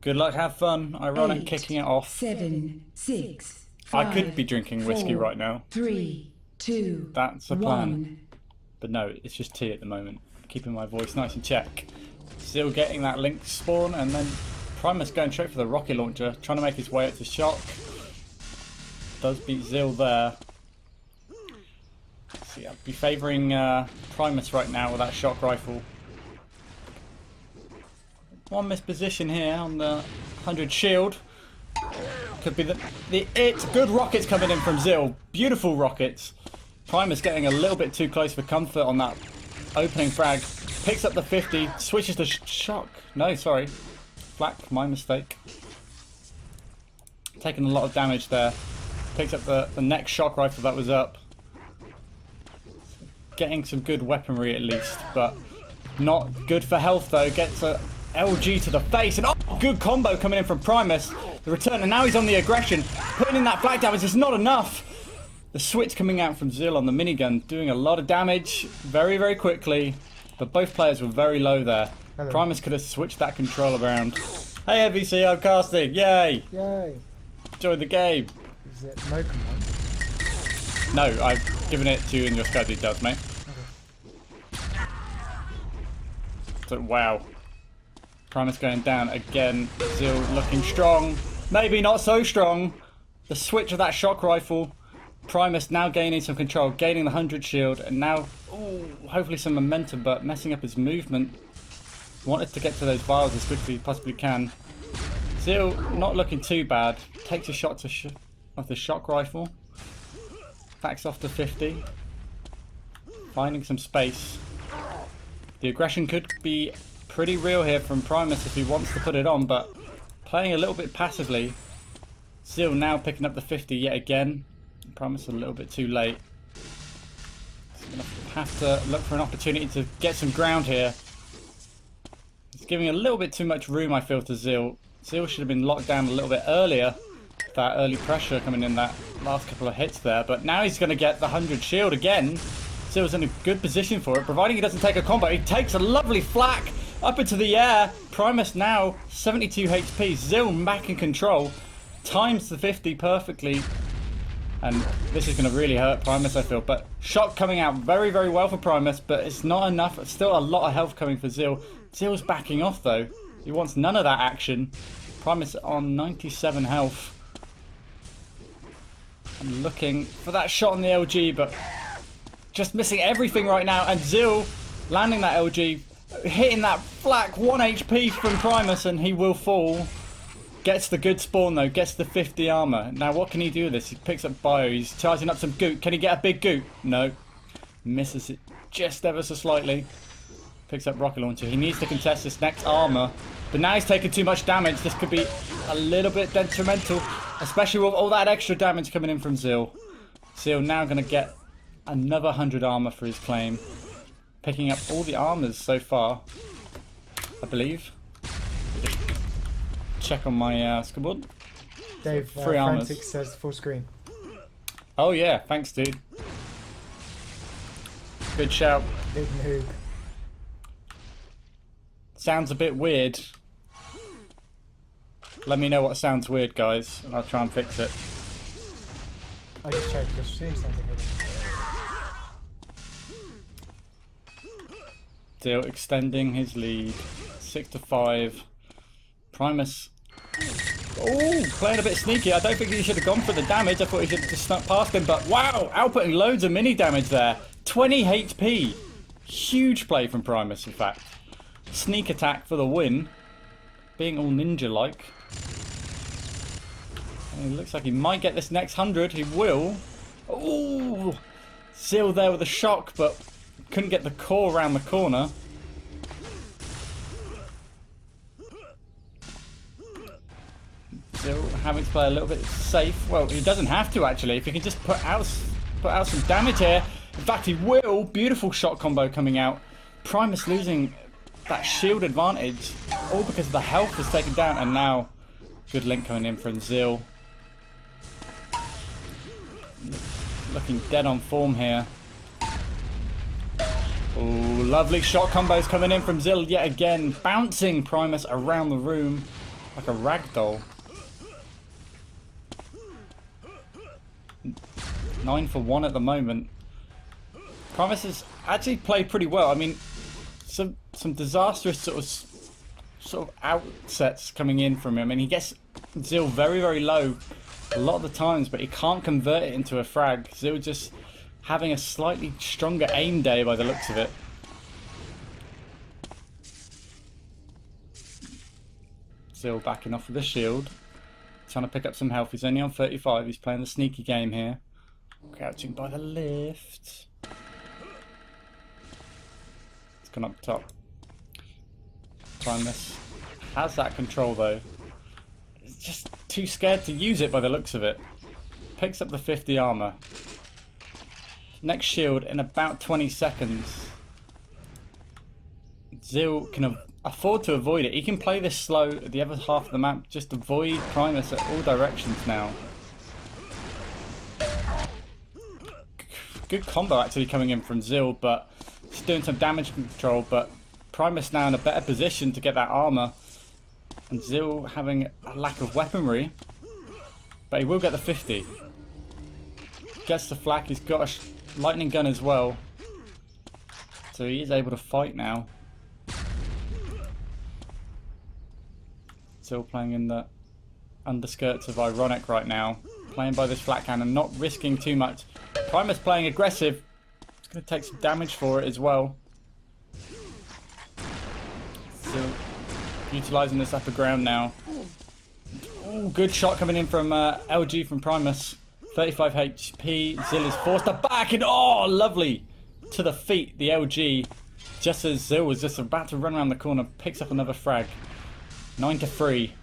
Good luck, have fun. Ironic kicking it off. 7, 6, 5, I could be drinking whiskey 4, right now. 3, 2, That's the plan. 1. But no, it's just tea at the moment. Keeping my voice nice in check. Still getting that link spawn, and then Primus going straight for the rocket launcher, trying to make his way up to shock. Does beat Zill there. So yeah, I'd be favouring Primus right now with that shock rifle. One missed position here on the 100 shield. Could be the it. Good rockets coming in from Zill. Beautiful rockets. Primus getting a little bit too close for comfort on that opening frag. Picks up the 50, switches to shock. No, sorry. Flak, my mistake. Taking a lot of damage there. Picks up the next shock rifle that was up. Getting some good weaponry at least, but not good for health though. Gets a LG to the face, and oh, good combo coming in from Primus. The return, and now he's on the aggression. Putting in that flak damage is not enough. The switch coming out from Zill on the minigun, doing a lot of damage very, very quickly. But both players were very low there. Hello. Primus could have switched that control around. Hey NVC, I'm casting. Yay! Yay! Join the game. Is it no command? No, I've given it to you in your scout details, mate. Okay. So, wow. Primus going down again. Zill looking strong. Maybe not so strong. The switch of that shock rifle. Primus now gaining some control, gaining the 100 shield, and now, ooh, hopefully some momentum, but messing up his movement. Wanted to get to those vials as quickly as he possibly can. Zill not looking too bad. Takes a shot of the shock rifle. Backs off to 50. Finding some space. The aggression could be pretty real here from Primus if he wants to put it on, but playing a little bit passively. Zill now picking up the 50 yet again. Primus a little bit too late. He's going to have to look for an opportunity to get some ground here. He's giving a little bit too much room, I feel, to Zill. Zill should have been locked down a little bit earlier. That early pressure coming in that last couple of hits there. But now he's going to get the 100 shield again. Zill's in a good position for it, providing he doesn't take a combo. He takes a lovely flak up into the air. Primus now 72 HP. Zill back in control. Times the 50 perfectly. And this is going to really hurt Primus, I feel. But shock coming out very, very well for Primus, but it's not enough. It's still a lot of health coming for Zill. Zill's backing off, though. He wants none of that action. Primus on 97 health. I'm looking for that shot on the LG, but just missing everything right now. And Zill landing that LG, hitting that flak 1 HP from Primus, and he will fall. Gets the good spawn though, gets the 50 armor. Now what can he do with this? He picks up bio, he's charging up some goot. Can he get a big goot? No. Misses it just ever so slightly. Picks up rocket launcher. He needs to contest this next armor. But now he's taking too much damage. This could be a little bit detrimental. Especially with all that extra damage coming in from Zill. Zill now going to get another 100 armor for his claim. Picking up all the armors so far, I believe. Check on my scoreboard. Dave, Free armors. Frantic says full screen. Oh yeah, thanks dude. Good shout. Big noob. Sounds a bit weird. Let me know what sounds weird, guys, and I'll try and fix it. I just checked your stream something. Still extending his lead. 6-5. Primus. Oh, playing a bit sneaky. I don't think he should have gone for the damage. I thought he should have just snuck past him, but wow, outputting loads of mini damage there. 20 HP. Huge play from Primus, in fact. Sneak attack for the win. Being all ninja-like. And it looks like he might get this next 100. He will. Oh, Zill there with a shock, but couldn't get the core around the corner. Zill having to play a little bit safe. Well, he doesn't have to actually. If he can just put out some damage here. In fact, he will. Beautiful shot combo coming out. Primus losing that shield advantage, all because the health was taken down, and now good link coming in from Zill. Looking dead on form here. Oh, lovely shot combos coming in from Zill yet again, bouncing Primus around the room. like a rag doll. 9 for 1 at the moment. Primus has actually played pretty well. I mean, some disastrous sort of outsets coming in from him. I mean, he gets Zill very, very low a lot of the times, but he can't convert it into a frag. Zill just having a slightly stronger aim day by the looks of it. Zill backing off with the shield, trying to pick up some health. He's only on 35. He's playing the sneaky game here. Crouching by the lift. He's gone up top. Primus has that control though. He's just too scared to use it by the looks of it. Picks up the 50 armor. Next shield in about 20 seconds. Zill can afford to avoid it. He can play this slow at the other half of the map. Just avoid Primus at all directions now. Good combo actually coming in from Zill, but he's doing some damage control. But Primus now in a better position to get that armor. And Zill having a lack of weaponry. But he will get the 50. Gets the flak. He's got a lightning gun as well. So he is able to fight now. Still playing in the underskirts of Ironic right now. Playing by this flat cannon, not risking too much. Primus playing aggressive. It's going to take some damage for it as well. Still utilising this upper ground now. Ooh, good shot coming in from LG from Primus. 35 HP. Zill is forced to back and oh, lovely. To the feet, the LG. Just as Zill was just about to run around the corner, picks up another frag. 9 to 3.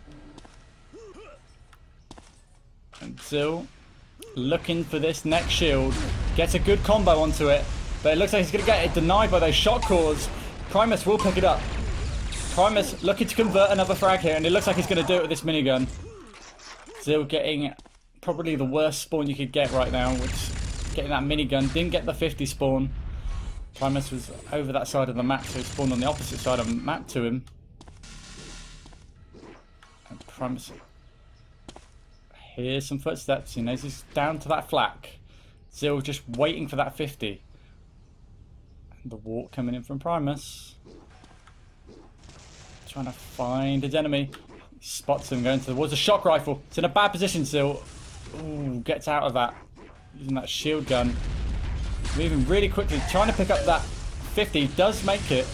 And Zill looking for this next shield. Gets a good combo onto it. But it looks like he's going to get it denied by those shot cores. Primus will pick it up. Primus looking to convert another frag here. And it looks like he's going to do it with this minigun. Zill getting probably the worst spawn you could get right now. Which getting that minigun. Didn't get the 50 spawn. Primus was over that side of the map. So he spawned on the opposite side of the map to him. Primus. Here's some footsteps. He knows he's down to that flak. Zill just waiting for that 50. And the walk coming in from Primus. Trying to find his enemy. He spots him going towards the shock rifle. It's in a bad position, Zill. Ooh, gets out of that. Using that shield gun. Moving really quickly. Trying to pick up that 50. Does make it.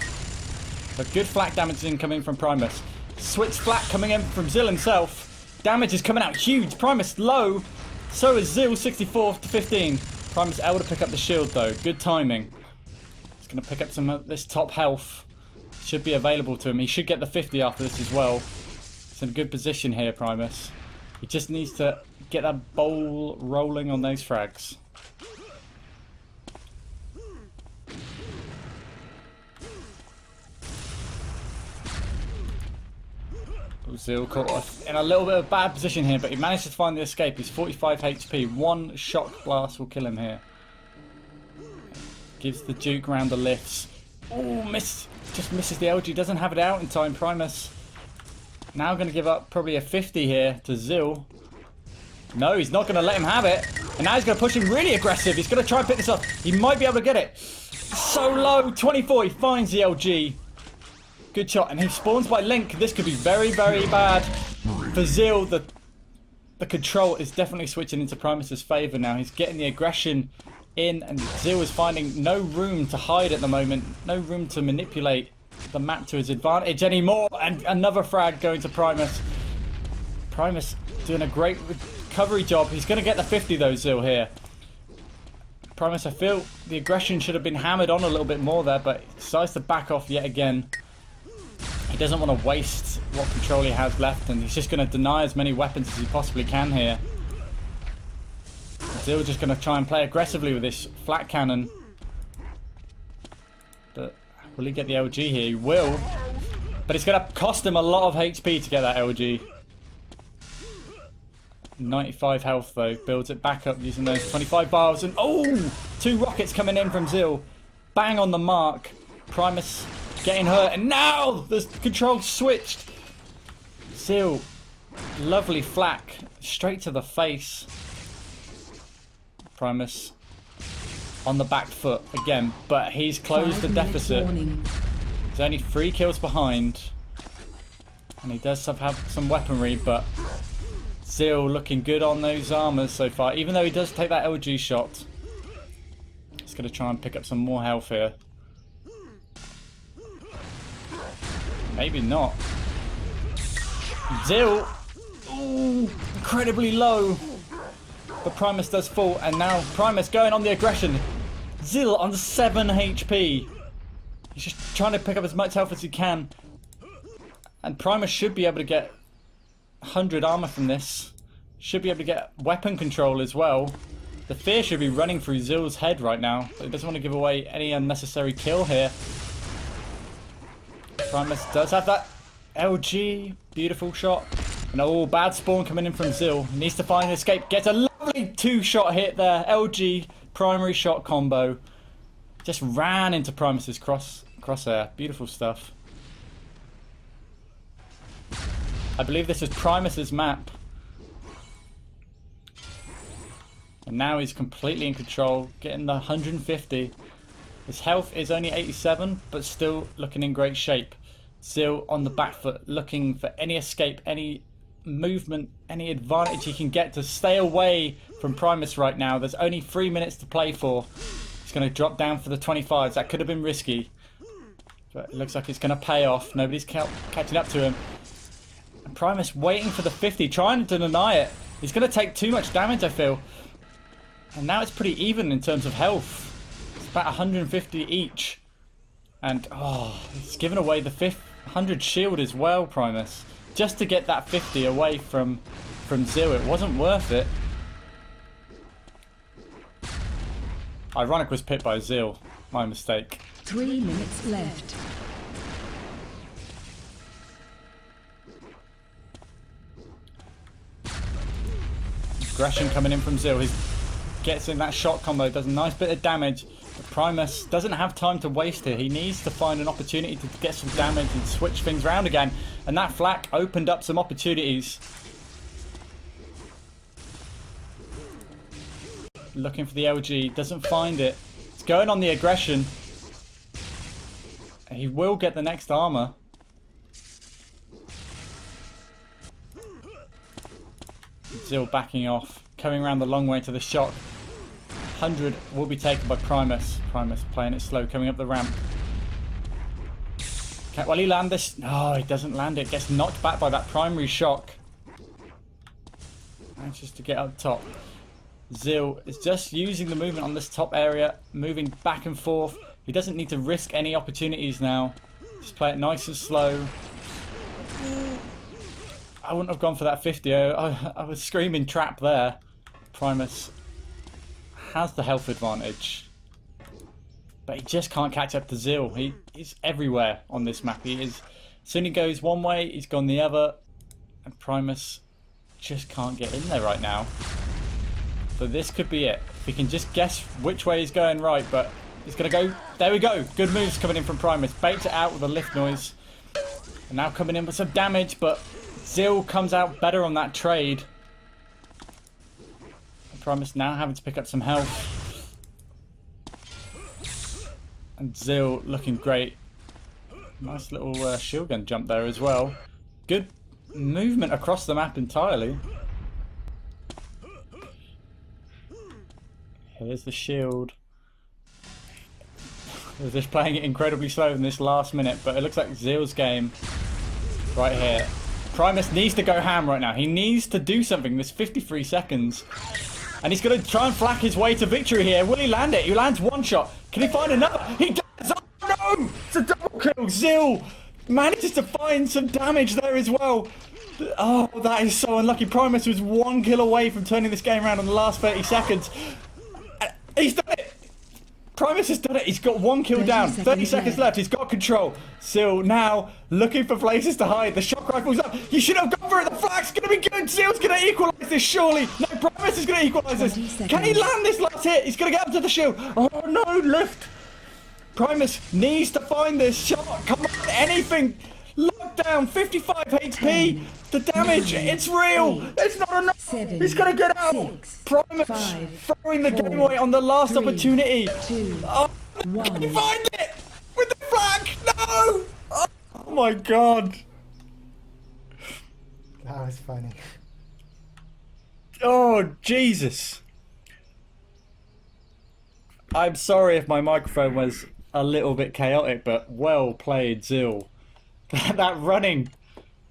But good flak damage incoming from Primus. Switch flak coming in from Zill himself. Damage is coming out huge. Primus low. So is Zill 64 to 15. Primus able to pick up the shield though. Good timing. He's going to pick up some of this top health. Should be available to him. He should get the 50 after this as well. He's in a good position here, Primus. He just needs to get that bowl rolling on those frags. Zill caught us in a little bit of a bad position here, but he managed to find the escape. He's 45 HP. One shock blast will kill him here. Gives the Duke round the lifts. Oh, miss! Just misses the LG. Doesn't have it out in time. Primus now going to give up probably a 50 here to Zill. No, he's not going to let him have it. And now he's going to push him really aggressive. He's going to try and pick this up. He might be able to get it. So low. 24. He finds the LG. Good shot, and he spawns by Link. This could be very, very bad for Zill. The control is definitely switching into Primus's favour now. He's getting the aggression in, and Zill is finding no room to hide at the moment. No room to manipulate the map to his advantage anymore. And another frag going to Primus. Primus doing a great recovery job. He's going to get the 50 though, Zill here. Primus, I feel the aggression should have been hammered on a little bit more there, but he decides to back off yet again. He doesn't want to waste what control he has left, and he's just going to deny as many weapons as he possibly can here. Zill just going to try and play aggressively with this flat cannon. But will he get the LG here? He will. But it's going to cost him a lot of HP to get that LG. 95 health though. Builds it back up using those 25 bars. And oh! 2 rockets coming in from Zill. Bang on the mark. Primus getting hurt, and now the control switched. Zill, lovely flak, straight to the face. Primus on the back foot again, but he's closed the 5 minutes deficit. warning. He's only 3 kills behind. And he does have some weaponry, but Zill looking good on those armors so far. Even though he does take that LG shot. He's going to try and pick up some more health here. Maybe not. Zill, ooh, incredibly low. But Primus does fall, and now Primus going on the aggression. Zill on 7 HP. He's just trying to pick up as much health as he can. And Primus should be able to get 100 armor from this. Should be able to get weapon control as well. The fear should be running through Zill's head right now. But he doesn't want to give away any unnecessary kill here. Primus does have that LG. Beautiful shot. And oh, bad spawn coming in from Zill. He needs to find an escape. Gets a lovely 2-shot hit there. LG primary shot combo. Just ran into Primus's crosshair. Beautiful stuff. I believe this is Primus's map. And now he's completely in control, getting the 150. His health is only 87, but still looking in great shape. Zill on the back foot, looking for any escape, any movement, any advantage he can get to stay away from Primus right now. There's only 3 minutes to play for. He's going to drop down for the 25s. That could have been risky. But it looks like it's going to pay off. Nobody's catching up to him. And Primus waiting for the 50, trying to deny it. He's going to take too much damage, I feel. And now it's pretty even in terms of health. It's about 150 each. And, oh, he's given away the 100 shield as well, Primus. Just to get that 50 away from Zill. It wasn't worth it. Ironic was picked by Zill. My mistake. 3 minutes left. Aggression coming in from Zill. He gets in that shot combo, does a nice bit of damage. But Primus doesn't have time to waste here. He needs to find an opportunity to get some damage and switch things around again. And that flak opened up some opportunities. Looking for the LG, doesn't find it. It's going on the aggression. He will get the next armor. Zill backing off, coming around the long way to the shot. 100 will be taken by Primus. Primus playing it slow, coming up the ramp. Will he land this? No, he doesn't land it. Gets knocked back by that primary shock. Anxious to get up top. Zill is just using the movement on this top area, moving back and forth. He doesn't need to risk any opportunities now. Just play it nice and slow. I wouldn't have gone for that 50. I was screaming trap there. Primus has the health advantage. But he just can't catch up to Zill. He's everywhere on this map. He is. As soon as he goes one way, he's gone the other. And Primus just can't get in there right now. So this could be it. If he can just guess which way he's going right, but he's going to go. There we go. Good moves coming in from Primus. Baits it out with a lift noise. And now coming in with some damage, but Zill comes out better on that trade. And Primus now having to pick up some health. And Zill looking great. Nice little shield gun jump there as well. Good movement across the map entirely. Here's the shield. They're just playing it incredibly slow in this last minute, but it looks like Zill's game right here. Primus needs to go ham right now. He needs to do something. There's 53 seconds. And he's going to try and flak his way to victory here. Will he land it? He lands one shot. Can he find another? He does! Oh no! It's a double kill. Zill manages to find some damage there as well. Oh, that is so unlucky. Primus was 1 kill away from turning this game around in the last 30 seconds. He's done it! Primus has done it. He's got 1 kill down. 30 seconds left. He's got control. Zill now looking for places to hide. The shock rifle's up. You should have gone for it. The flak's going to be good. Zill's going to equalise this, surely. No, Primus is going to equalise this. Can he land this last hit? He's going to get up to the shield. Oh, no, lift. Primus needs to find this shot. Come on, anything. Lockdown, 55 HP. The damage, it's real. It's not enough. 7, He's gonna get out. 6, Primus 5, throwing the 4, game away on the last 3, opportunity. 2, Oh, 1. can you find it with the flag? No. Oh my god. That was funny. Oh Jesus. I'm sorry if my microphone was a little bit chaotic, but well played, Zill. That running,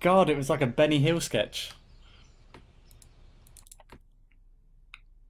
God, it was like a Benny Hill sketch.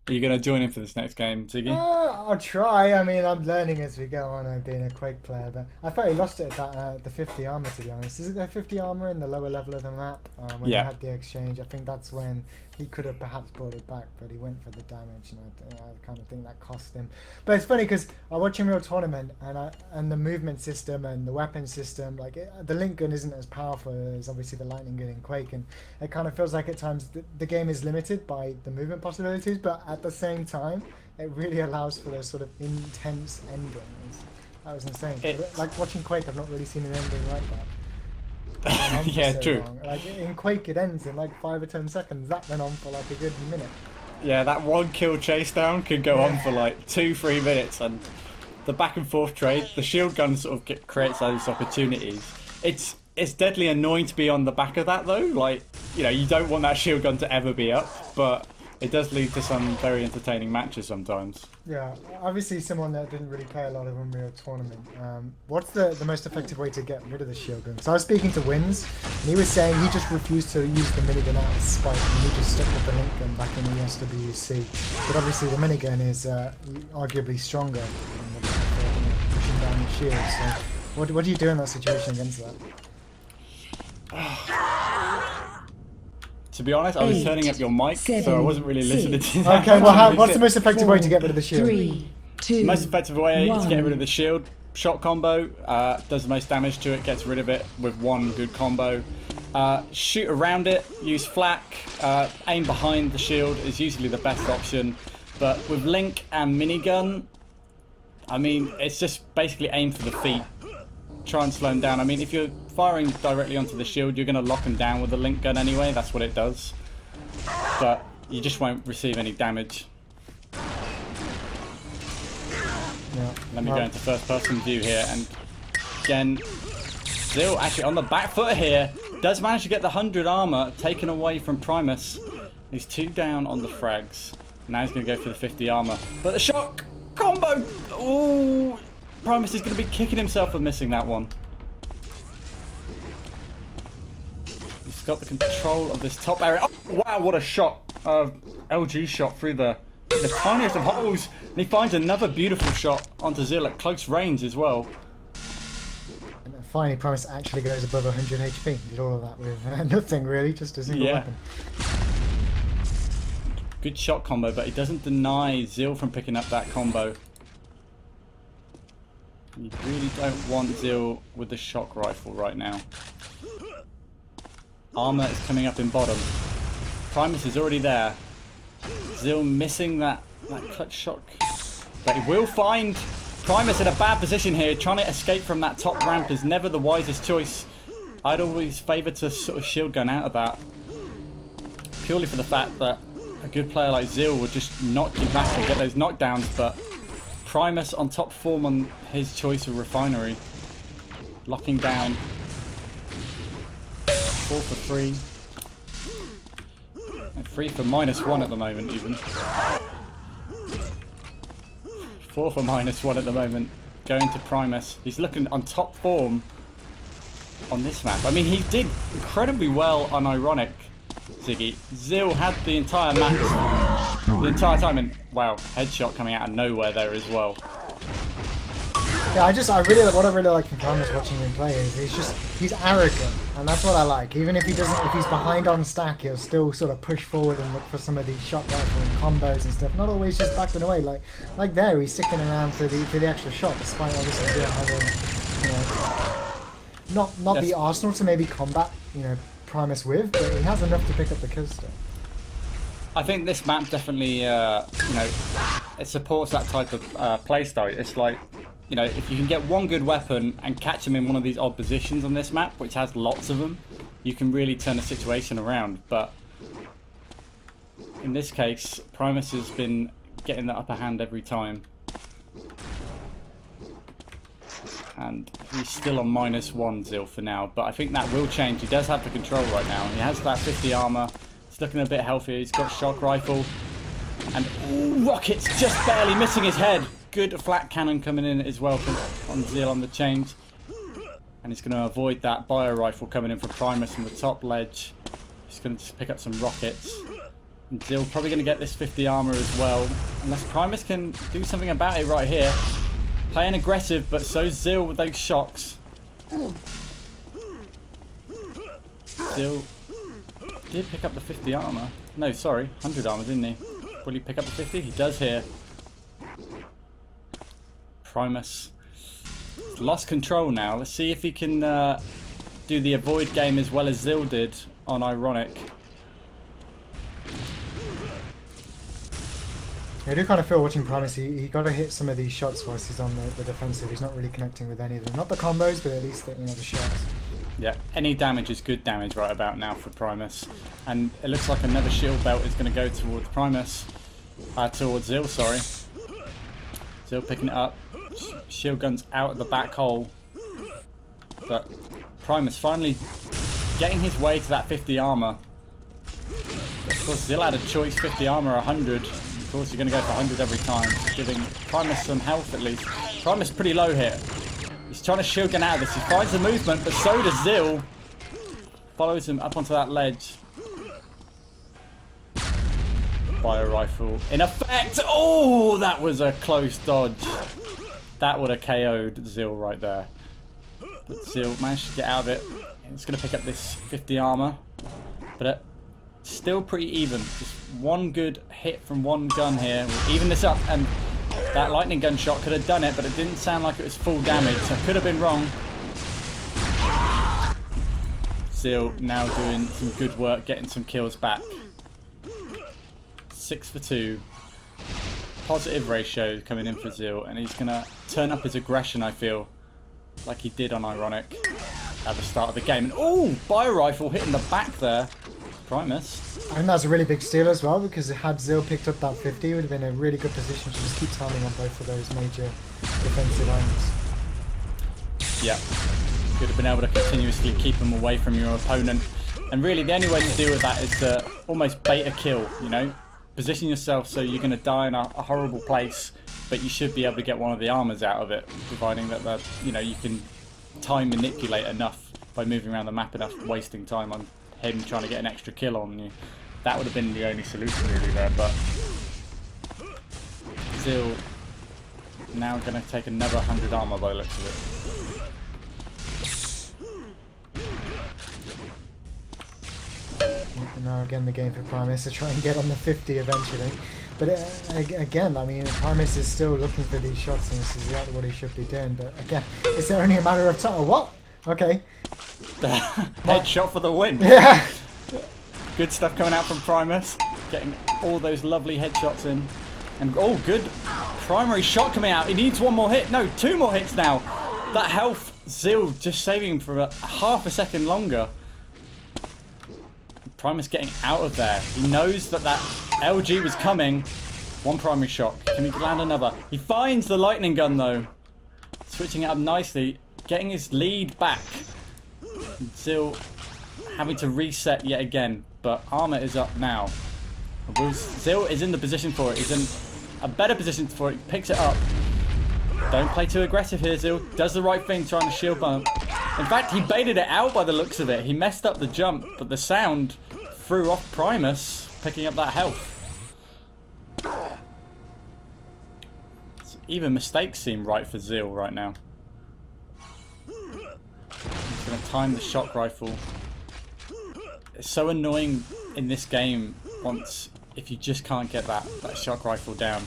Are you going to join in for this next game, Ziggy? I'll try. I mean, I'm learning as we go on. I'm being a Quake player, but I thought he lost it at that, the 50 armor, to be honest. Is it the 50 armor in the lower level of the map? When Yeah. they had the exchange, I think that's when he could have perhaps brought it back, but he went for the damage, and I kind of think that cost him. But it's funny because I watch in real tournament, and the movement system and the weapon system, like the Link gun isn't as powerful as obviously the lightning gun in Quake, and it kind of feels like at times the game is limited by the movement possibilities, but at the same time, it really allows for those sort of intense endings. That was insane. Like watching Quake, I've not really seen an ending like that. Yeah, so true. long. Like in Quake, it ends in like 5 or 10 seconds. That went on for like a good minute. Yeah, that one kill chase down could go on for like 2-3 minutes, and the back and forth trade, the shield gun sort of creates those opportunities. It's deadly annoying to be on the back of that though. Like, you know, you don't want that shield gun to ever be up, but it does lead to some very entertaining matches sometimes. Yeah, obviously someone that didn't really play a lot of Unreal Tournament. What's the most effective way to get rid of the shield gun? So I was speaking to Wins, and he was saying he just refused to use the minigun out of spite, and he just stuck with the Link gun back in the SWC. But obviously the minigun is arguably stronger than the pushing down the shield. So what do you do in that situation against that? To be honest, I was 8, turning up your mic, 7, so I wasn't really listening 6. to that. Okay, well, what's the most effective way to get rid of the shield? 3, 2, Most effective way to get 1. rid of the shield, shot combo, does the most damage to it, gets rid of it with one good combo. Shoot around it, use flak, aim behind the shield is usually the best option. But with Link and minigun, I mean, it's just basically aim for the feet. Try and slow him down. I mean, if you're firing directly onto the shield, you're going to lock him down with the Link gun anyway, that's what it does. But you just won't receive any damage. Yeah. Let me go into first person view here, and again, Zill actually on the back foot here, does manage to get the 100 armor taken away from Primus. He's 2 down on the frags. Now he's going to go for the 50 armor. But the shock combo! Ooh! Primus is going to be kicking himself for missing that one. He's got the control of this top area. Oh, wow, what a shot. LG shot through the tiniest of holes. And he finds another beautiful shot onto Zill at close range as well. And then finally, Primus actually goes above 100 HP. Did all of that with nothing really, just a single weapon. Good shot combo, but he doesn't deny Zill from picking up that combo. You really don't want Zill with the shock rifle right now. Armor is coming up in bottom. Primus is already there. Zill missing that clutch shock. But he will find Primus in a bad position here. Trying to escape from that top ramp is never the wisest choice. I'd always favour to sort of shield gun out of that. Purely for the fact that a good player like Zill would just knock you back and get those knockdowns, but Primus on top form on his choice of refinery. Locking down. 4 for 3. And 3 for -1 at the moment even. 4 for -1 at the moment. Going to Primus. He's looking on top form on this map. I mean, he did incredibly well on Ironic, Ziggy. Zill had the entire match, the entire time, and wow, headshot coming out of nowhere there as well. Yeah, what I really like from Primus watching him play is he's arrogant, and that's what I like. Even if he's behind on stack, he'll still sort of push forward and look for some of these shot rifle and combos and stuff. Not always just backing away. Like there, he's sticking around for the extra shot, despite obviously having, not the arsenal to maybe combat Primus with, but he has enough to pick up the kill still. I think this map definitely, it supports that type of play style. It's like you know, if you can get one good weapon and catch him in one of these odd positions on this map, which has lots of them, you can really turn the situation around. But in this case, Primus has been getting the upper hand every time. And he's still on -1 Zill for now, but I think that will change. He does have the control right now. He has that 50 armor. He's looking a bit healthier. He's got shock rifle. And ooh, rockets just barely missing his head. Good flat cannon coming in as well on Zill on the change. And he's going to avoid that bio rifle coming in from Primus from the top ledge. He's going to just pick up some rockets. And Zill probably going to get this 50 armor as well. Unless Primus can do something about it right here. Playing aggressive, but so's Zill with those shocks. Zill did pick up the 50 armor. No, sorry, 100 armor, didn't he? Will he pick up the 50? He does here. Primus lost control now. Let's see if he can do the avoid game as well as Zill did on Ironic. I do kind of feel watching Primus, he got to hit some of these shots whilst he's on the defensive. He's not really connecting with any of them. Not the combos, but at least the shots. Yeah, any damage is good damage right about now for Primus. And it looks like another shield belt is going to go towards Primus. Towards Zill, sorry. Zill picking it up. Shield gun's out of the back hole. But Primus finally getting his way to that 50 armor. Of course, Zill had a choice, 50 armor, 100. Of course, you're going to go for 100 every time, giving Primus some health at least. Primus pretty low here. He's trying to shield gun out of this. He finds the movement, but so does Zill. Follows him up onto that ledge. Bio rifle in effect. Oh, that was a close dodge. That would have KO'd Zill right there. But Zill managed to get out of it. He's going to pick up this 50 armor. But still pretty even. Just one good hit from one gun here will even this up, and that lightning gun shot could have done it, but it didn't sound like it was full damage, so could have been wrong. Zill now doing some good work, getting some kills back. 6 for 2. Positive ratio coming in for Zill, and he's going to turn up his aggression, I feel, like he did on Ironic at the start of the game. And oh, bio rifle hitting the back there. Primus. I think that's a really big steal as well, because had Zill picked up that 50, it would have been a really good position to just keep timing on both of those major defensive items. Yeah. Could have been able to continuously keep him away from your opponent. And really, the only way to deal with that is to almost bait a kill, you know? Position yourself so you're going to die in a horrible place, but you should be able to get one of the armors out of it, providing that you know, you can time manipulate enough by moving around the map enough, wasting time on him trying to get an extra kill on you. That would have been the only solution really there, but Zill now going to take another 100 armor by the looks of it. Now again the game for Primus to try and get on the 50 eventually. But again, I mean, Primus is still looking for these shots, and this is exactly what he should be doing. But again, it's only a matter of time. Oh, what? Okay. Headshot for the win. Yeah. Good stuff coming out from Primus. Getting all those lovely headshots in. And oh, good primary shot coming out. He needs one more hit. No, 2 more hits now. That health, Zill just saving him for half a second longer. Primus getting out of there. He knows that LG was coming. One primary shot. Can he land another? He finds the lightning gun though. Switching it up nicely. Getting his lead back. Zill having to reset yet again. But armor is up now. Zill is in the position for it. He's in a better position for it. Picks it up. Don't play too aggressive here, Zill. Does the right thing trying to shield bump. In fact, he baited it out by the looks of it. He messed up the jump, but the sound threw off Primus, picking up that health. Even mistakes seem right for Zill right now. He's going to time the shock rifle. It's so annoying in this game if you just can't get that shock rifle down.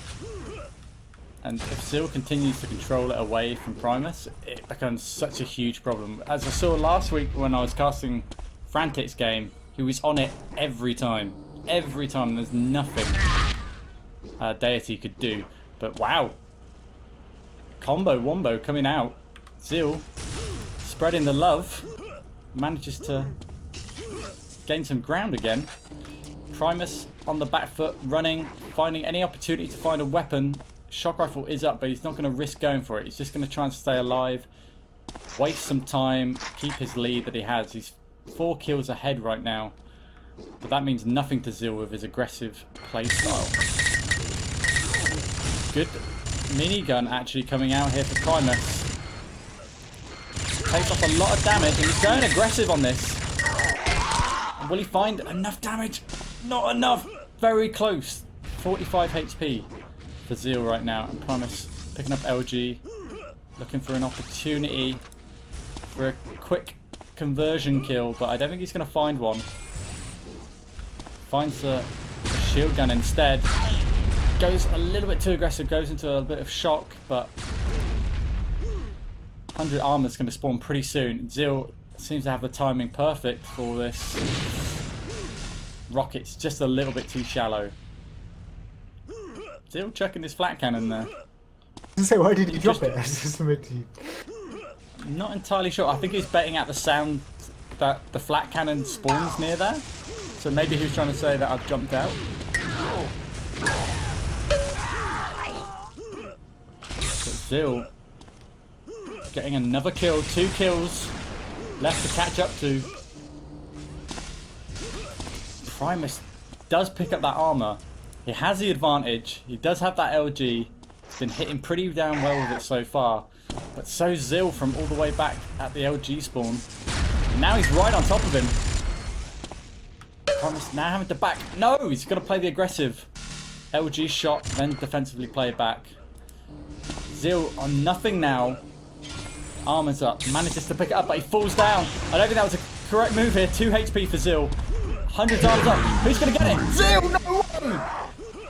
And if Zill continues to control it away from Primus, it becomes such a huge problem. As I saw last week when I was casting Frantic's game, he was on it every time. Every time. There's nothing Deity could do. But wow. combo wombo coming out. Zill spreading the love. Manages to gain some ground again. Primus on the back foot, running, finding any opportunity to find a weapon. Shock rifle is up, but he's not going to risk going for it. He's just going to try and stay alive, waste some time, keep his lead that he has. He's 4 kills ahead right now, but that means nothing to Zill with his aggressive play style. Good minigun actually coming out here for Primus. Takes off a lot of damage, and he's going aggressive on this. Will he find enough damage? Not enough. Very close. 45 HP for Zill right now. And Primus picking up LG. Looking for an opportunity for a quick conversion kill. But I don't think he's going to find one. Finds a shield gun instead. Goes a little bit too aggressive. Goes into a bit of shock. But 100 armor is going to spawn pretty soon. Zill seems to have the timing perfect for this. Rocket's just a little bit too shallow. Zill chucking his flat cannon there. So why did he drop it? Not entirely sure. I think he's betting out the sound that the flat cannon spawns near there. So maybe he was trying to say that I've jumped out. But Zill getting another kill. 2 kills left to catch up to. Primus does pick up that armor. He has the advantage. He does have that LG. He's been hitting pretty damn well with it so far. But so Zill from all the way back at the LG spawn. And now he's right on top of him. Primus now having to back. No, he's got to play the aggressive. LG shot, then defensively play back. Zill on nothing now. Armor's up. Manages to pick it up, but he falls down. I don't think that was a correct move here. 2 HP for Zill. 100 times up. Who's going to get it? Zill, no way!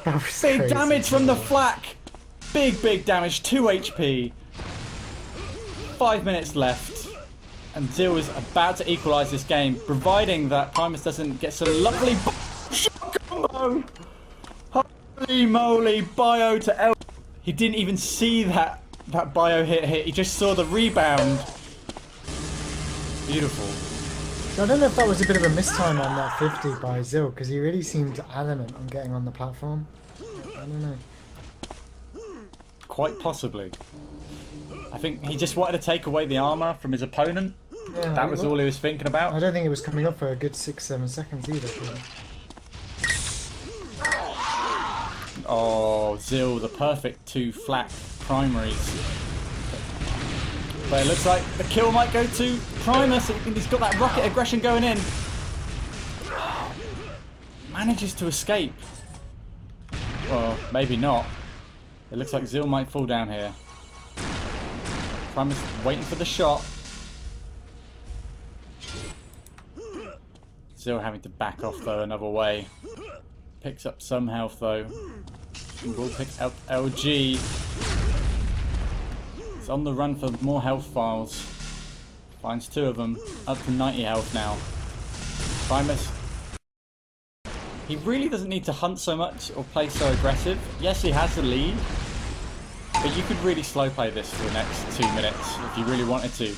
Big crazy. damage from the flak. Big damage. 2 HP. 5 minutes left. And Zill is about to equalise this game, providing that Primus doesn't get some lovely shot combo. Holy moly, bio to L. He didn't even see that bio hit. He just saw the rebound. Beautiful. So I don't know if that was a bit of a mistime on that 50 by Zill, because he really seemed adamant on getting on the platform. I don't know. Quite possibly. I think he just wanted to take away the armor from his opponent. Yeah, That was all he was thinking about. I don't think it was coming up for a good 6-7 seconds either. Oh, Zill, the perfect 2 flak primaries. But it looks like the kill might go to Primus. He's got that rocket aggression going in. Manages to escape. Well, maybe not. It looks like Zill might fall down here. Primus waiting for the shot. Zill having to back off though another way. Picks up some health though. And will pick up LG. He's on the run for more health files. Finds 2 of them. Up to 90 health now. Primus. He really doesn't need to hunt so much or play so aggressive. Yes, he has the lead. But you could really slow play this for the next 2 minutes if you really wanted to.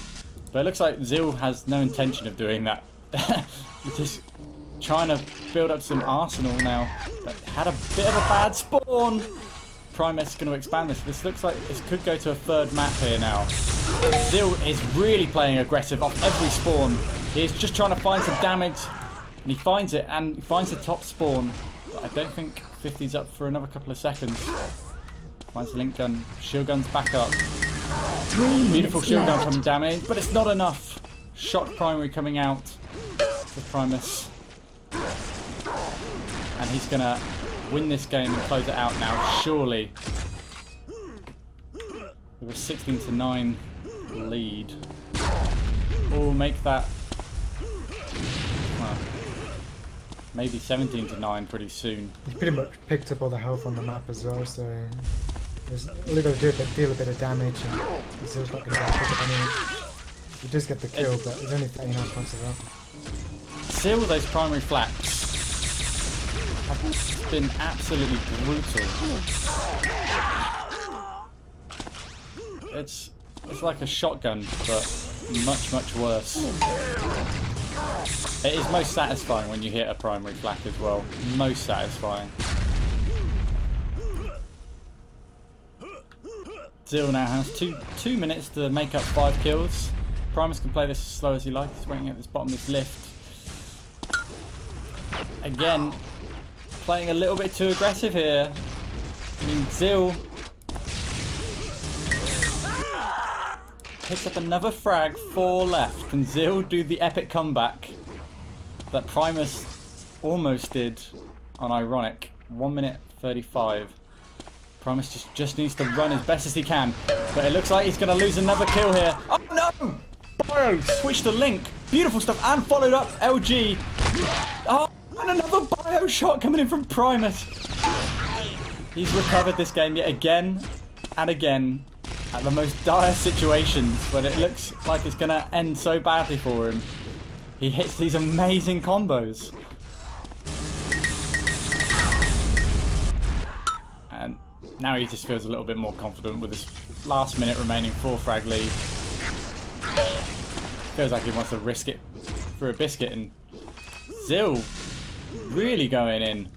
But it looks like Zill has no intention of doing that. He's just trying to build up some arsenal now. But had a bit of a bad spawn. Primus is going to expand this. This looks like this could go to a 3rd map here now. Zill is really playing aggressive off every spawn. He's just trying to find some damage. And he finds it, and he finds the top spawn. But I don't think 50's up for another couple of seconds. Finds the link gun. Shield gun's back up. Beautiful shield gun from damage, but it's not enough. Shock primary coming out for Primus. And he's going to win this game and close it out now, surely. With a 16-9 lead. Or make that... Well, maybe 17-9 pretty soon. He's pretty much picked up all the health on the map as well, so there's all they've got to do is deal a bit of damage, and he's still not going to get pick up any. He does get the kill, but he's only 39 points of health. Still, those primary flaks have been absolutely brutal. It's like a shotgun, but much worse. It is most satisfying when you hit a primary flak as well. Most satisfying. Zill now has two minutes to make up 5 kills. Primus can play this as slow as he likes. He's waiting at this bottom of this lift. Again, playing a little bit too aggressive here. I mean, Zill picks up another frag, 4 left. Can Zill do the epic comeback that Primus almost did on Ironic? 1 minute 35. Primus just needs to run as best as he can, but it looks like he's going to lose another kill here. Oh no! Bio switched the link. Beautiful stuff, and followed up LG. Oh, and another bio shot coming in from Primus. He's recovered this game yet again and again at the most dire situations when it looks like it's going to end so badly for him. He hits these amazing combos. And now he just feels a little bit more confident with his last minute remaining 4 frag lead. Feels like he wants to risk it for a biscuit, and Zill really going in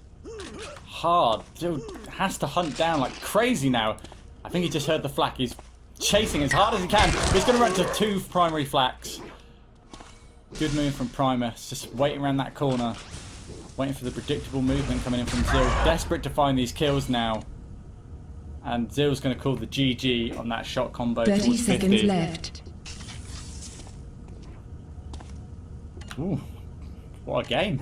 hard. Zill has to hunt down like crazy now. I think he just heard the flak. He's chasing as hard as he can. He's going to run to 2 primary flaks. Good move from Primus, just waiting around that corner. Waiting for the predictable movement coming in from Zill. Desperate to find these kills now. And Zill's going to call the GG on that shot combo. 30 seconds left. Ooh, what a game.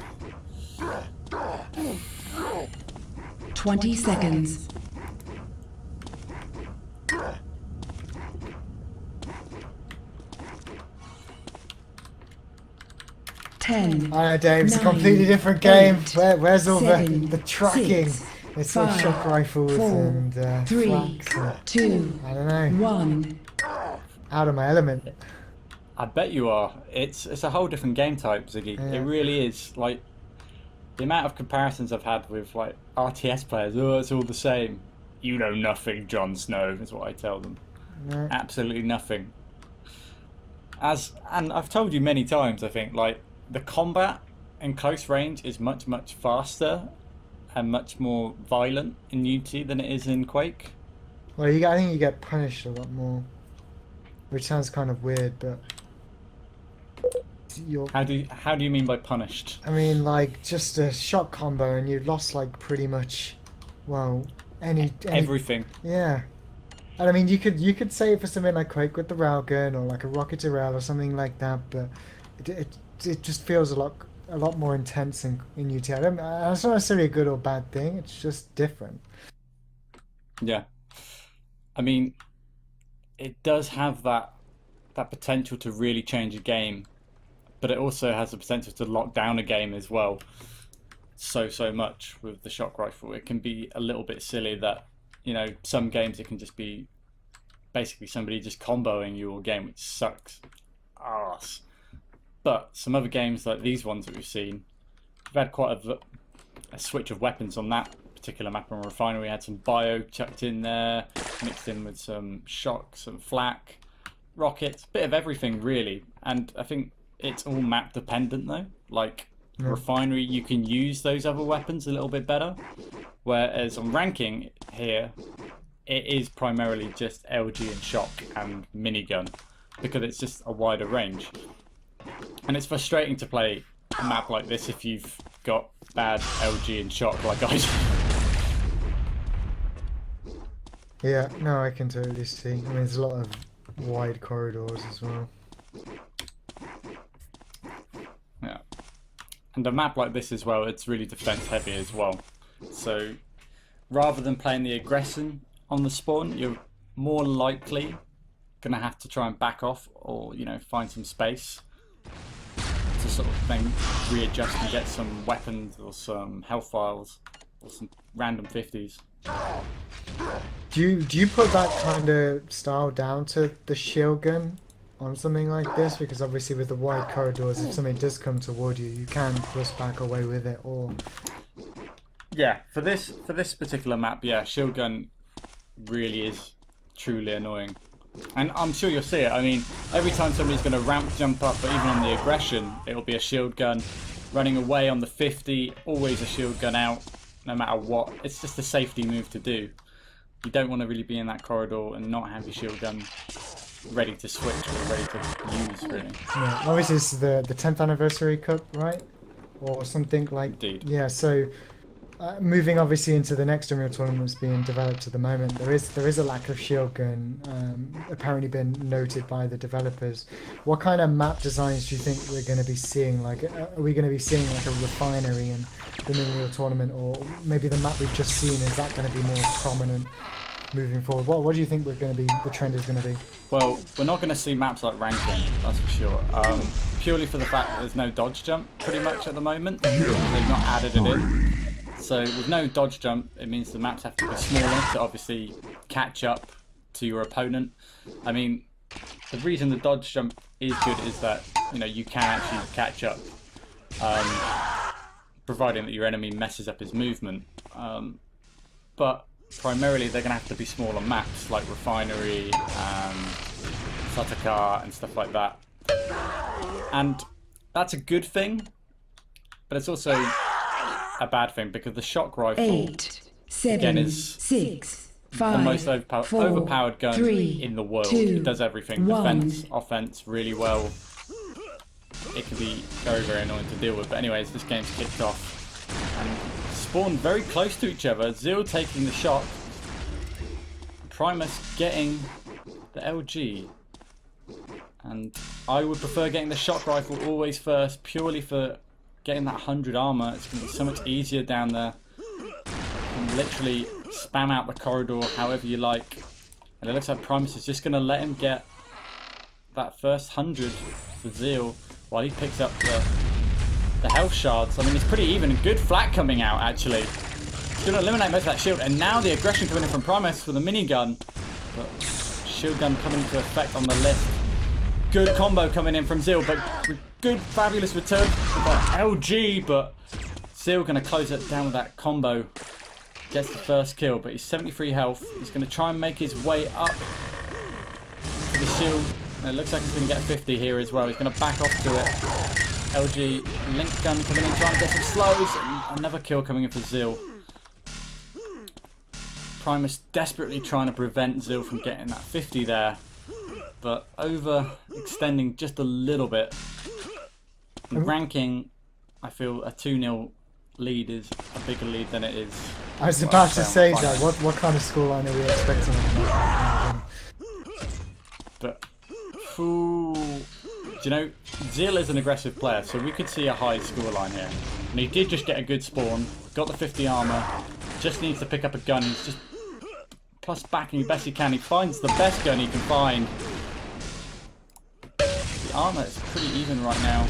20 seconds. Ten. I know, Dave, it's a 9, completely different game. 8, Where's all 7, the tracking? 6, It's all 5, shock rifles 4, and 3, flaks and, 2, I don't know. 1. Out of my element. I bet you are. It's a whole different game type, Ziggy. Yeah. It really is. Like, the amount of comparisons I've had with like RTS players, oh, it's all the same. You know nothing, Jon Snow, is what I tell them. No. Absolutely nothing. And I've told you many times, I think, like, the combat in close range is much faster and much more violent in UT than it is in Quake. Well, I think you get punished a lot more, which sounds kind of weird, but How do you mean by punished? I mean, like, just a shot combo and you lost like pretty much, well, any everything. Yeah, and I mean, you could say it for something like Quake with the railgun or like a rocket to rail or something like that, but it just feels a lot more intense in UT. It's not necessarily a good or bad thing. It's just different. Yeah, I mean, it does have that potential to really change a game, but it also has the potential to lock down a game as well. So much with the shock rifle. It can be a little bit silly that, you know, some games it can just be basically somebody just comboing you all game, which sucks arse. But some other games like these ones that we've seen, we've had quite a switch of weapons on that particular map on Refinery. We had some bio chucked in there, mixed in with some shock, some flak, rockets, bit of everything really. And I think it's all map dependent though. Like Refinery, you can use those other weapons a little bit better, whereas on ranking here, it is primarily just LG and shock and minigun, because it's just a wider range. And it's frustrating to play a map like this if you've got bad LG and shock like I do. Yeah, no, I can totally see. I mean, there's a lot of wide corridors as well. Yeah. And a map like this as well, it's really defense heavy as well. So rather than playing the aggression on the spawn, you're more likely gonna have to try and back off or, you know, find some space to sort of then readjust and get some weapons or some health files or some random 50s. Do you put that kind of style down to the shield gun on something like this? Because obviously with the wide corridors, if something does come toward you, you can thrust back away with it. Or yeah, for this particular map, yeah, shield gun really is truly annoying. And I'm sure you'll see it. I mean, every time somebody's going to ramp jump up, but even on the aggression, it'll be a shield gun. Running away on the 50, always a shield gun out, no matter what. It's just a safety move to do. You don't want to really be in that corridor and not have your shield gun ready to switch or ready to use, really. Yeah, obviously this is the 10th anniversary cup, right? Or something like. Indeed. Yeah, so moving obviously into the next Unreal tournaments being developed at the moment, there is a lack of shield gun apparently been noted by the developers. What kind of map designs do you think we're going to be seeing? Like, are we going to be seeing like a refinery in the Unreal tournament, or maybe the map we've just seen, is that going to be more prominent moving forward? What do you think the trend is going to be? Well, we're not going to see maps like ranking, that's for sure. Purely for the fact that there's no dodge jump pretty much at the moment. They've not added it in. So with no dodge jump, it means the maps have to be smaller to obviously catch up to your opponent. I mean, the reason the dodge jump is good is that, you know, you can actually catch up, providing that your enemy messes up his movement. But primarily they're going to have to be smaller maps like Refinery, Sataka and stuff like that. And that's a good thing, but it's also a bad thing because the shock rifle 8, 7, again is 6, 5, the most overpowered gun 3, in the world. 2, It does everything, 1. defense, offense, really well. It can be very, very annoying to deal with. But anyways, this game's kicked off and spawned very close to each other. Zill taking the shot, Primus getting the LG. And I would prefer getting the shock rifle always first, purely for getting that 100 armor. It's going to be so much easier down there. You can literally spam out the corridor however you like. And it looks like Primus is just going to let him get that first 100 for Zill while he picks up the health shards. I mean, it's pretty even. Good flat coming out, actually. It's going to eliminate most of that shield. And now the aggression coming in from Primus for the minigun. But shield gun coming into effect on the list. Good combo coming in from Zill, but good, fabulous return with that LG, but Zill going to close it down with that combo. Gets the first kill, but he's 73 health. He's going to try and make his way up to the shield. And it looks like he's going to get 50 here as well. He's going to back off to it. LG link gun coming in, trying to get some slows. And another kill coming in for Zill. Primus desperately trying to prevent Zill from getting that 50 there. But overextending just a little bit. In ranking, I feel a 2-0 lead is a bigger lead than it is. I was about to say that. What kind of scoreline are we expecting? But, do you know, Zill is an aggressive player, so we could see a high scoreline here. And he did just get a good spawn, got the 50 armor, just needs to pick up a gun. He's just plus backing the best he can. He finds the best gun he can find. The armor is pretty even right now.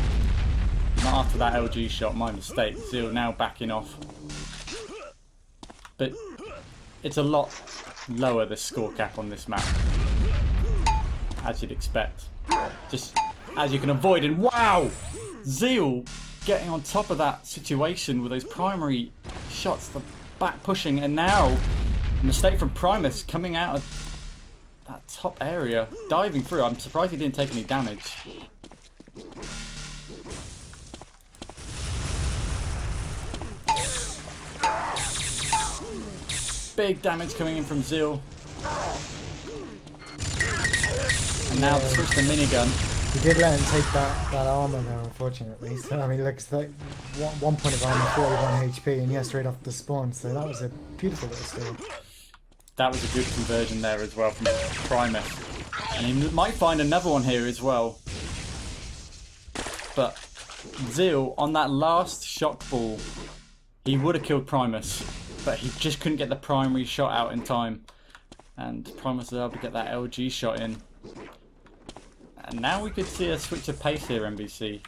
Not after that LG shot, my mistake. Zill now backing off. But it's a lot lower, the score cap on this map. As you'd expect. Just as you can avoid. And wow! Zill getting on top of that situation with those primary shots, the back pushing, and now a mistake from Primus coming out of that top area, diving through. I'm surprised he didn't take any damage. Big damage coming in from Zill. And now the switch to minigun. He did let him take that armor though, unfortunately. So I mean, it looks like one point of armor, 41 HP, and yeah, straight off the spawn. So that was a beautiful little steal. That was a good conversion there as well from Primus. And he might find another one here as well. But Zill, on that last shock ball, he would have killed Primus. But he just couldn't get the primary shot out in time. And Primus was able to get that LG shot in. And now we could see a switch of pace here, NVC.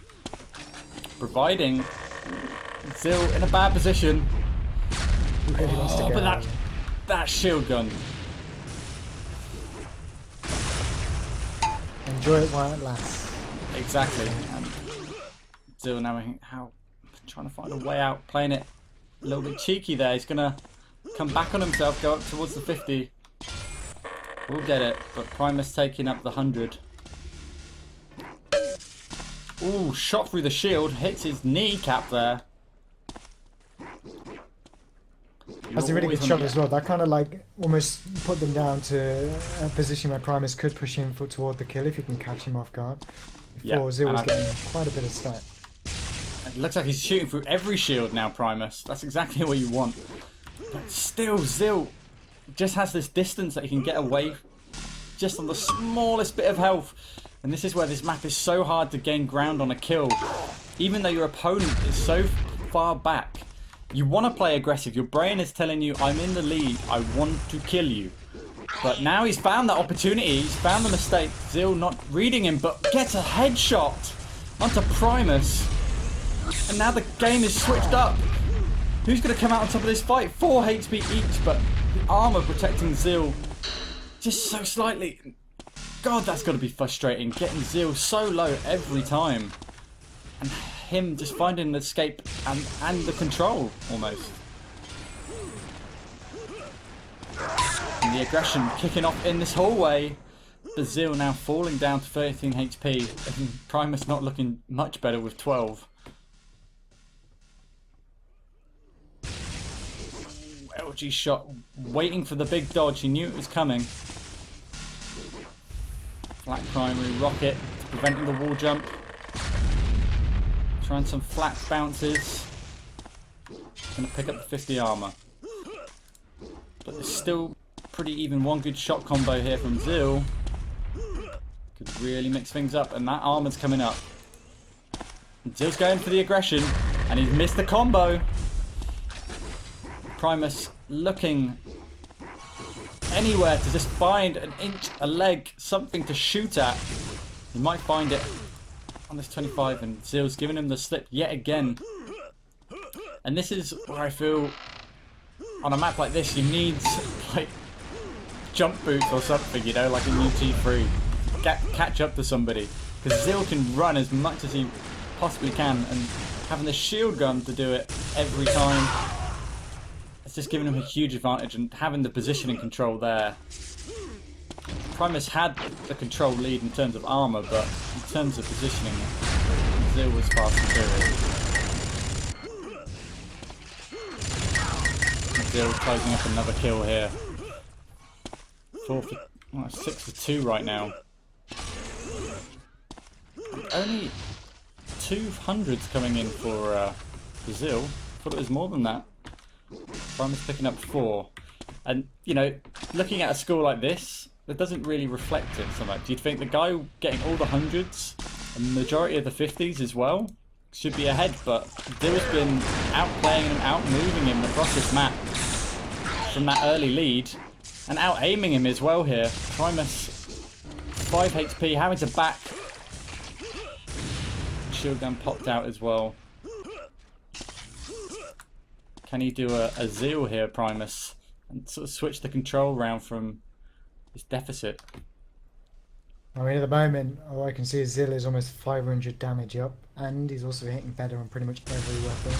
Providing Zill in a bad position. Oh, but that shield gun. Enjoy it while it lasts. Exactly. And Zill now trying to find a way out, playing it a little bit cheeky there. He's gonna come back on himself, go up towards the 50. We'll get it, but Primus taking up the 100. Ooh, shot through the shield, hits his kneecap there. That's a really good shot as well. That kind of like almost put them down to a position where Primus could push him toward the kill if you can catch him off guard. Before Zill was getting quite a bit of stat. It looks like he's shooting through every shield now, Primus. That's exactly what you want. But still, Zill just has this distance that he can get away just on the smallest bit of health. And this is where this map is so hard to gain ground on a kill. Even though your opponent is so far back, you want to play aggressive. Your brain is telling you, I'm in the lead, I want to kill you. But now he's found that opportunity, he's found the mistake. Zill not reading him, but gets a headshot onto Primus. And now the game is switched up. Who's going to come out on top of this fight? 4 HP each, but the armor protecting Zill just so slightly. God, that's got to be frustrating. Getting Zill so low every time. And him just finding the escape and the control, almost. And the aggression kicking off in this hallway. But Zill now falling down to 13 HP. And Primus not looking much better with 12. LG shot, waiting for the big dodge. He knew it was coming. Flat primary rocket, preventing the wall jump. Trying some flat bounces. Gonna pick up the 50 armor. But there's still pretty even one good shot combo here from Zill. Could really mix things up, and that armor's coming up. And Zill's going for the aggression, and he's missed the combo. Primus looking anywhere to just find an inch, a leg, something to shoot at. He might find it on this 25, and Zill's giving him the slip yet again. And this is where I feel on a map like this you need like jump boots or something, you know, like in UT3. Catch up to somebody, because Zill can run as much as he possibly can, and having the shield gun to do it every time, it's just giving him a huge advantage, and having the positioning control there. Primus had the control lead in terms of armor, but in terms of positioning, Zill was far superior. Zill closing up another kill here. 6 for 2 right now. Only 200s coming in for Zill. Thought it was more than that. Primus picking up 4. And, you know, looking at a score like this, it doesn't really reflect it so much. You'd think the guy getting all the 100s, and the majority of the 50s as well, should be ahead, but Zill's been outplaying and outmoving him across this map from that early lead, and out-aiming him as well here. Primus, 5 HP, having to back. Shield gun popped out as well. Can he do a Zill here, Primus, and sort of switch the control round from his deficit? I mean, at the moment, all I can see is Zill is almost 500 damage up, and he's also hitting better on pretty much every weapon.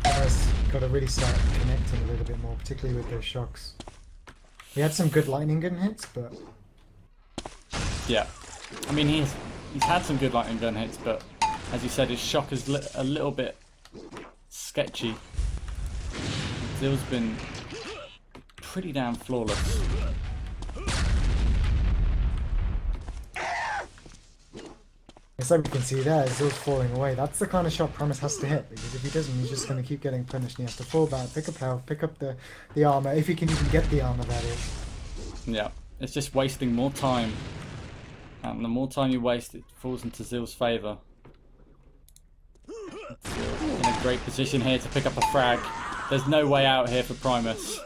So Primus got to really start connecting a little bit more, particularly with those shocks. He had some good lightning gun hits, but yeah, I mean he's had some good lightning gun hits, but as you said, his shock is a little bit sketchy. Zill's been pretty damn flawless. it's like we can see there, Zill's falling away. That's the kind of shot Primus has to hit, because if he doesn't, he's just going to keep getting punished, and he has to fall back, pick up health, pick up the armor, if he can even get the armor, that is. Yeah, it's just wasting more time. And the more time you waste, it falls into Zill's favour. Zill in a great position here to pick up a frag. There's no way out here for Primus.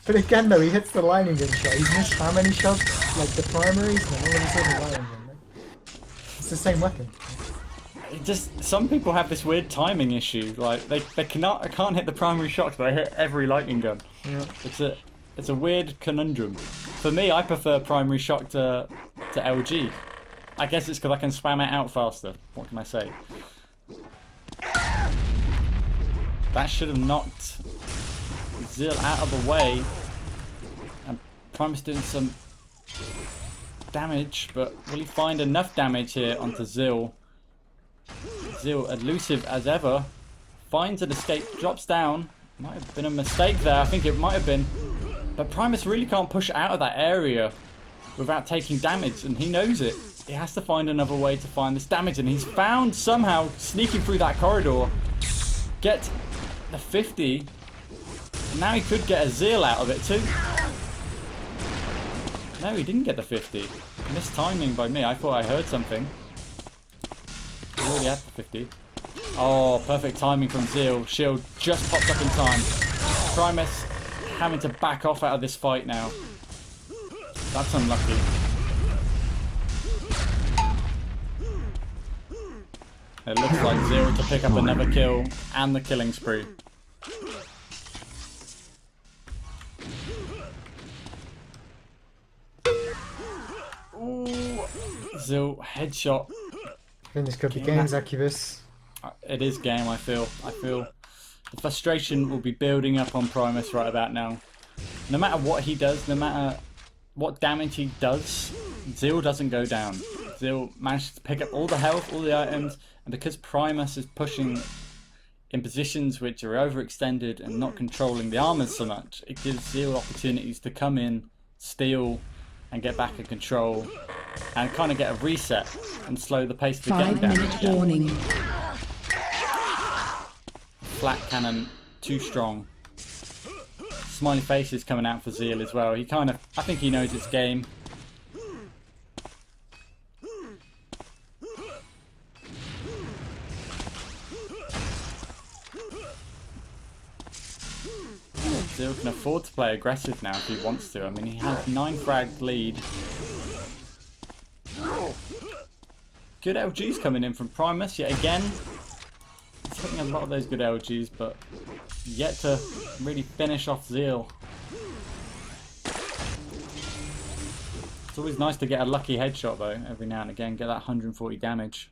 But again, though, he hits the lightning gun shot. He's missed how many shots? Like the primaries, and all of a sudden the lightning gun. It's the same weapon. It just, some people have this weird timing issue. Like they can't hit the primary shots, but they hit every lightning gun. Yeah. It's a weird conundrum. For me, I prefer primary shock to LG. I guess it's because I can spam it out faster. What can I say? That should have knocked Zill out of the way. And Primus doing some damage, but will he find enough damage here onto Zill? Zill, elusive as ever, finds an escape, drops down. Might have been a mistake there, I think it might have been. But Primus really can't push out of that area without taking damage, and he knows it. He has to find another way to find this damage, and he's found somehow sneaking through that corridor, get the 50. Now he could get a Zill out of it too. No, he didn't get the 50. Missed timing by me. I thought I heard something. He already had the 50. Oh, perfect timing from Zill. Shield just popped up in time. Primus having to back off out of this fight now. That's unlucky. It looks like Zill to pick up another kill and the killing spree. Ooh, Zill headshot. I think this could be game, Zaccubus. It is game, I feel. The frustration will be building up on Primus right about now. No matter what he does, no matter what damage he does, Zill doesn't go down. Zill manages to pick up all the health, all the items, and because Primus is pushing in positions which are overextended and not controlling the armors so much, it gives Zill opportunities to come in, steal, and get back in control, and kind of get a reset and slow the pace of the game down. 5-minute warning. Flat cannon, too strong. Smiley face is coming out for Zill as well. He kind of, I think he knows it's game. Zill can afford to play aggressive now if he wants to. I mean, he has 9 frag lead. Good LGs coming in from Primus yet again. He's hitting a lot of those good LGs, but yet to really finish off Zill. It's always nice to get a lucky headshot though, every now and again, get that 140 damage.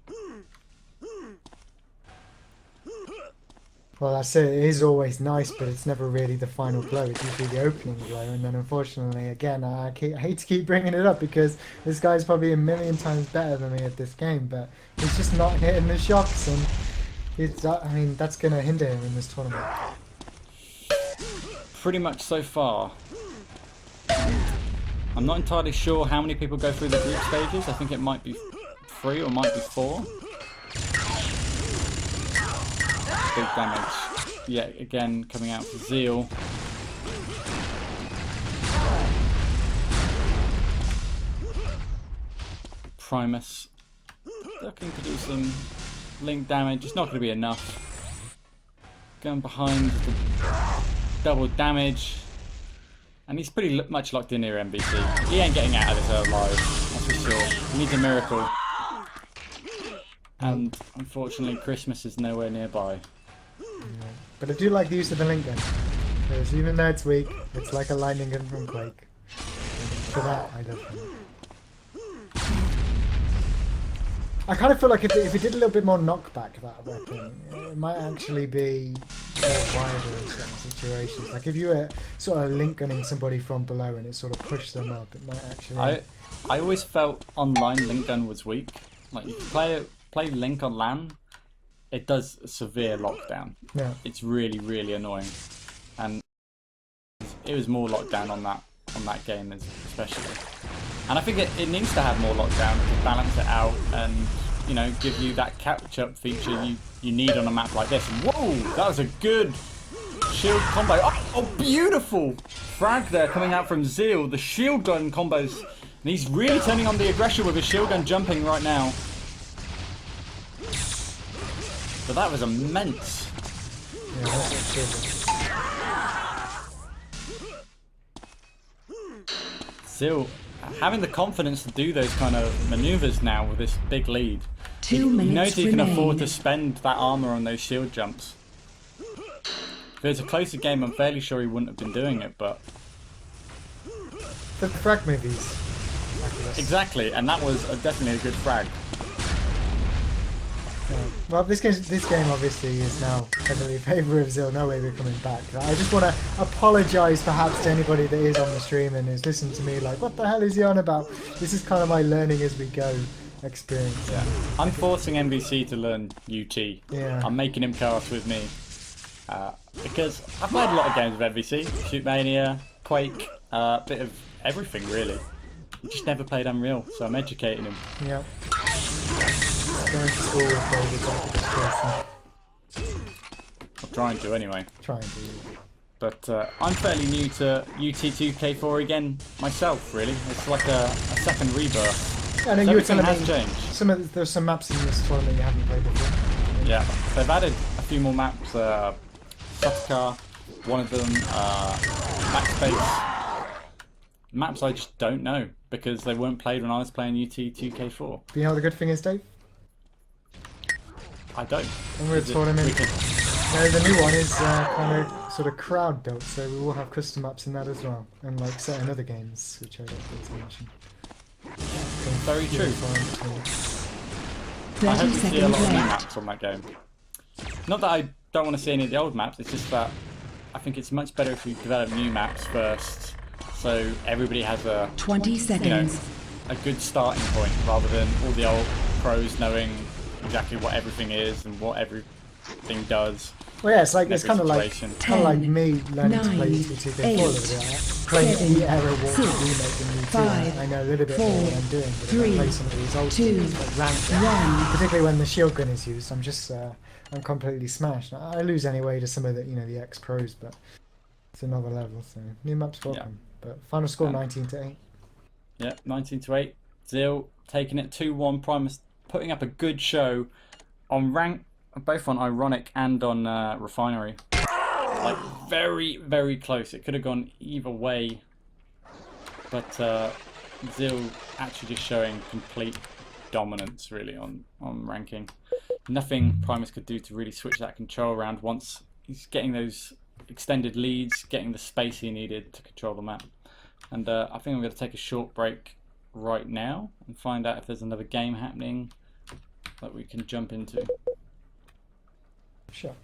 Well, that's it. It is always nice, but it's never really the final blow. It's usually the opening blow. And then unfortunately, again, I hate to keep bringing it up because this guy's probably a million times better than me at this game, but he's just not hitting the shots, and it's, I mean, that's going to hinder him in this tournament. Pretty much so far. I'm not entirely sure how many people go through the group stages. I think it might be 3 or might be 4. Big damage yet again coming out for Zill. Primus looking to do some link damage. It's not going to be enough. Going behind the double damage. And he's pretty much locked in here, NVC. He ain't getting out of this alive, that's for sure. He needs a miracle. And unfortunately, Christmas is nowhere nearby. Yeah. But I do like the use of the link gun. Because even though it's weak, it's like a lightning gun from Quake. And for that, I love it. I kind of feel like if it did a little bit more knockback, that weapon, it might actually be more viable in certain situations. Like if you were sort of link gunning somebody from below and it sort of pushed them up, it might actually... I always felt online link gun was weak. Like if you play link on LAN, it does severe lockdown. Yeah. It's really, really annoying. And it was more lockdown on that game especially. And I think it needs to have more lockdown to balance it out and, you know, give you that catch-up feature you need on a map like this. Whoa! That was a good shield combo. Oh, beautiful! Frag there coming out from Zill. The shield gun combos. And he's really turning on the aggression with his shield gun jumping right now. But that was immense. Yeah, that's good. Zill having the confidence to do those kind of maneuvers now with this big lead. 2 minutes He knows he can remain. afford to spend that armor on those shield jumps. If it was a closer game, I'm fairly sure he wouldn't have been doing it, but... The frag movies. Exactly, and that was definitely a good frag. Well, this game obviously is now heavily in favour of Zill. No way we're coming back. I just want to apologise perhaps to anybody that is on the stream and is listening to me like, what the hell is he on about? This is kind of my learning as we go experience. Yeah. I'm forcing NVC to learn UT. Yeah. I'm making him cast with me. Because I've played a lot of games with NVC. Shootmania, Quake, a bit of everything really. He just never played Unreal, so I'm educating him. Yeah. Going to school with David Zaccubus. I'm trying to anyway. Trying to. But I'm fairly new to UT2004 again myself, really. It's like a second rebirth. I know So you were everything telling has me changed. there's some maps in this tournament you haven't played before. Yeah, they've added a few more maps. Sutka, one of them, Backspace. Maps I just don't know because they weren't played when I was playing UT2K4. Do you know what the good thing is, Dave? I don't. When we're at Is it- tournament, we can- no, the new one is kind of sort of crowd built, so we will have custom maps in that as well, and like certain other games, which I don't think to mention. Very true. I 30 hope to see a lot seconds of new left. maps on that game. Not that I don't want to see any of the old maps, it's just that I think it's much better if we develop new maps first, so everybody has a 20 seconds. a good starting point rather than all the old pros knowing exactly what everything is and what everything does. Well, yeah, it's like in it's every kind of like situation. me learning to play 9, UT2K4 a little bit. Playing 7, the era walk 6, remake in UT, 5, I know a little bit more what I'm doing, but if I 3, play some of these old 2, games like ranked, 1. particularly when the shield gun is used, I'm just I'm completely smashed. I lose anyway to some of the the ex pros, but it's another level. So new maps welcome. But final score 19-8. Yeah, 19-8. Zill taking it 2-1. Primus putting up a good show on rank, both on Ironic and on Refinery. Like very, very close. It could have gone either way, but Zill actually just showing complete dominance really on ranking. Nothing Primus could do to really switch that control around once he's getting those extended leads, getting the space he needed to control the map. And I think I'm going to take a short break right now and find out if there's another game happening that we can jump into. Sure.